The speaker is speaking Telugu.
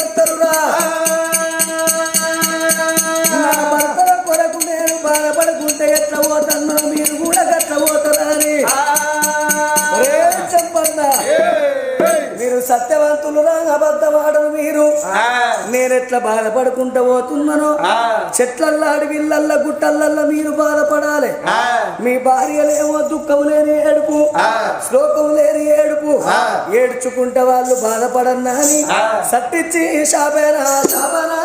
వస్తారురా నా భర్తల కొరకు నేను బాధపడుకుంటే ఎట్లా పోతున్నా మీరు కూడా గట్ల పోతారా అని చెప్పన్నా మీరు సత్యవంతులు రా అబద్ధమాడరు మీరు నేనెట్లా బాధపడుకుంటూ పోతున్నానో చెట్లల్లా అడవిళ్ళల్లా గుట్టలల్లా మీరు బాధపడాలి మీ భార్యలేమో దుఃఖం లేని ఏడుపు శ్లోకం లేని ఏడుపు ఏడ్చుకుంటే వాళ్ళు బాధపడన్నా అని సట్టించి శాపేనా శాపనా